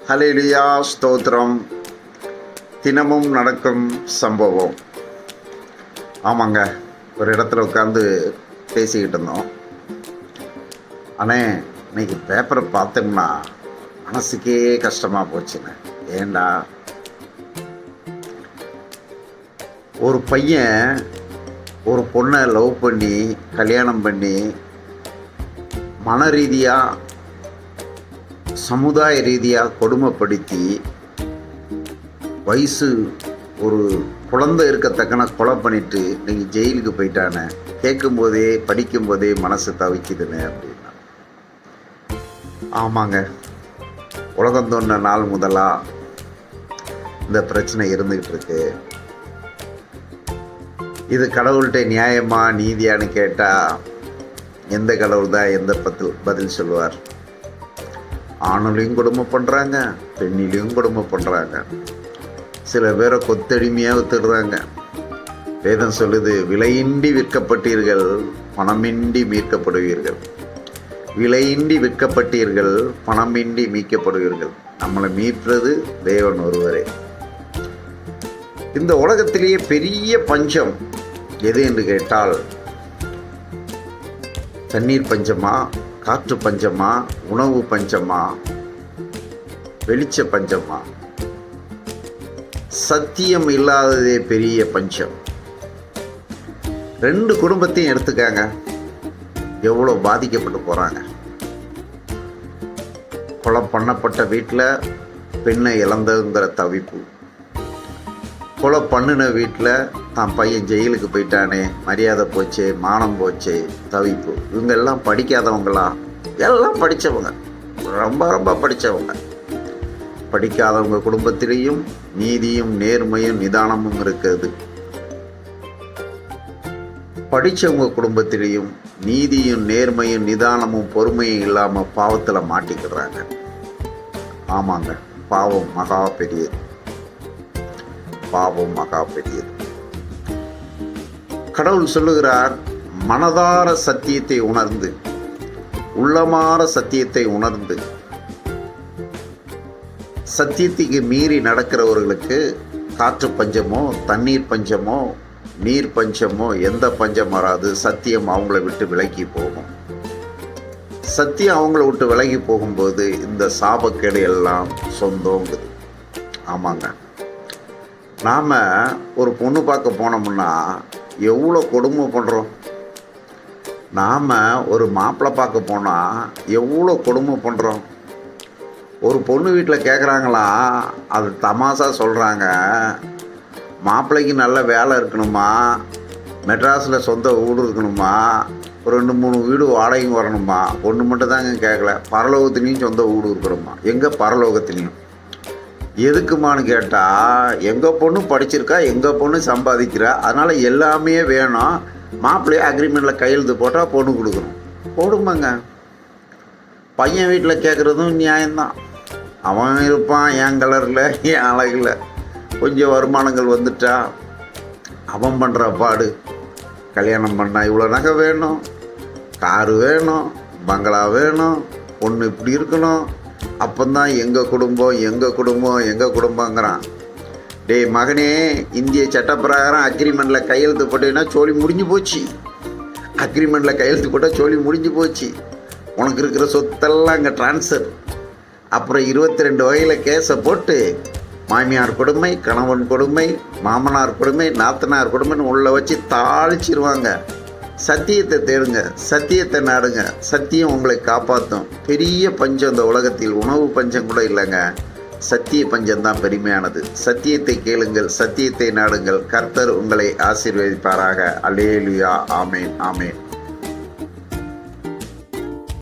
ஹல்லேலூயா ஸ்தோத்திரம். தினமும் நடக்கும் சம்பவம். ஆமாங்க, ஒரு இடத்துல உட்காந்து பேசிக்கிட்டு இருந்தோம். ஆனால் இன்னைக்கு பேப்பரை பார்த்தோம்னா மனசுக்கே கஷ்டமாக போச்சுங்க. ஏண்டா, ஒரு பையன் ஒரு பொண்ணை லவ் பண்ணி கல்யாணம் பண்ணி மன ரீதியாக சமுதாய ரீதியாக கொடுமைப்படுத்தி வயசு ஒரு குழந்தை இருக்கத்தக்கன கொலை பண்ணிட்டு நீங்கள் ஜெயிலுக்கு போயிட்டானே. கேட்கும்போதே படிக்கும்போதே மனசு தவிக்குதுன்னு அப்படின்னா. ஆமாங்க, உலகம் தோன்ற நாள் முதலாக இந்த பிரச்சனை இருந்துக்கிட்டு இருக்கு. இது கடவுள்கிட்ட நியாயமா நீதியான்னு கேட்டால் எந்த கடவுள் தான் எந்த பதில் சொல்லுவார்? ஆணுலையும் கொடுமை பண்ணுறாங்க, பெண்ணிலையும் கொடுமை பண்ணுறாங்க. சில பேரை கொத்தடிமையாக வித்துடுறாங்க. வேதம் சொல்லுது, விலையின்றி விற்கப்பட்டீர்கள், பணமின்றி மீட்கப்படுவீர்கள். விலையின்றி விற்கப்பட்டீர்கள், பணமின்றி மீட்கப்படுவீர்கள். நம்மளை மீட்கிறது தேவன் ஒருவரே. இந்த உலகத்திலேயே பெரிய பஞ்சம் எது என்று கேட்டால், தண்ணீர் பஞ்சமா, காற்று பஞ்சமா, உணவு பஞ்சமா, வெளிச்ச பஞ்சமா? சத்தியம் இல்லாததே பெரிய பஞ்சம். 2 குடும்பத்தையும் எடுத்துக்காங்க, எவ்வளோ பாதிக்கப்பட்டு போகிறாங்க. கொலை பண்ணப்பட்ட வீட்டில் பெண்ணை இழந்ததுங்கிற தவிப்பு, கொலை பண்ணின வீட்டில் தான் பையன் ஜெயிலுக்கு போயிட்டானே, மரியாதை போச்சு, மானம் போச்சு, தவிப்பு. இவங்க எல்லாம் படிக்காதவங்களா? எல்லாம் படித்தவங்க, ரொம்ப ரொம்ப படித்தவங்க. படிக்காதவங்க குடும்பத்திலேயும் நீதியும் நேர்மையும் நிதானமும் இருக்குது. படித்தவங்க குடும்பத்திலேயும் நீதியும் நேர்மையும் நிதானமும் பொறுமையும் இல்லாமல் பாவத்தில் மாட்டிக்கிறாங்க. ஆமாங்க, பாவம் மகா பெரியது. பாவம் மகா பெரியது. கடவுள் சொல்லுகிறார், மனதார சத்தியத்தை உணர்ந்து, உள்ளமாற சத்தியத்தை உணர்ந்து, சத்தியத்துக்கு மீறி நடக்கிறவர்களுக்கு காற்று பஞ்சமோ, தண்ணீர் பஞ்சமோ, நீர் பஞ்சமோ, எந்த பஞ்சம் வராது. சத்தியம் அவங்கள விட்டு விலகி போகும். சத்தியம் அவங்கள விட்டு விலகி போகும்போது இந்த சாபக்கேடு எல்லாம் சொந்தங்குது. ஆமாங்க, நாம் ஒரு பொண்ணு பார்க்க போனோம்னா எவ்வளோ கொடுமை பண்ணுறோம். நாம் ஒரு மாப்பிள்ளை பார்க்க போனால் எவ்வளோ கொடுமை பண்ணுறோம். ஒரு பொண்ணு வீட்டில் கேட்குறாங்களாம், அது தமாஷா சொல்கிறாங்க, மாப்பிள்ளைக்கு நல்ல வேலை இருக்கணுமா, மெட்ராஸில் சொந்த வீடு இருக்கணுமா, ஒரு 2-3 வீடு வாடகையும் வரணுமா. பொண்ணு மட்டும் தாங்க கேட்கல, பரலோகத்துலேயும் சொந்த வீடு இருக்கணுமா. எங்கே பரலோகத்துலேயும்? எதுக்குமான்னு கேட்டால், எங்கள் பொண்ணு படிச்சிருக்கா, எங்கள் பொண்ணு சம்பாதிக்கிறா, அதனால் எல்லாமே வேணும். மாப்பிள்ளையே அக்ரிமெண்ட்டில் கையெழுத்து போட்டால் பொண்ணு கொடுக்கணும். போடுமாங்க. பையன் வீட்டில் கேட்குறதும் நியாயம்தான். அவன் இருப்பான் என் கலரில், என் அழகில். கொஞ்சம் வருமானங்கள் வந்துட்டா அவன் பண்ணுற பாடு. கல்யாணம் பண்ணால் இவ்வளோ நகை வேணும், காரு வேணும், பங்களா வேணும், பொண்ணு இப்படி இருக்கணும். அப்போந்தான் எங்கள் குடும்பம், எங்கள் குடும்பம், எங்கள் குடும்பங்கிறான். டேய் மகனே, இந்திய சட்டப்பிரகாரம் அக்ரிமெண்ட்டில் கையெழுத்து போட்டீங்கன்னா சோழி முடிஞ்சு போச்சு. அக்ரிமெண்ட்டில் கையெழுத்து போட்டால் சோழி முடிஞ்சு போச்சு. உனக்கு இருக்கிற சொத்தெல்லாம் அங்கே ட்ரான்ஸ்ஃபர். அப்புறம் 22 வகையில் கேஸை போட்டு மாமியார் கொடுமை, கணவன் கொடுமை, மாமனார் கொடுமை, நாத்தனார் கொடுமைன்னு உள்ளே வச்சு தாளிச்சிருவாங்க. சத்தியத்தை தேடுங்க, சத்தியத்தை நாடுங்க. சத்தியம் உங்களை காப்பாற்றும். பெரிய பஞ்சம் இந்த உலகத்தில் உணவு பஞ்சம் கூட இல்லைங்க. சத்திய பஞ்சம்தான் பெருமையானது. சத்தியத்தை கேளுங்கள், சத்தியத்தை நாடுங்கள். கர்த்தர் உங்களை ஆசீர்வதிப்பாராக. அல்லேலூயா. ஆமேன், ஆமேன்.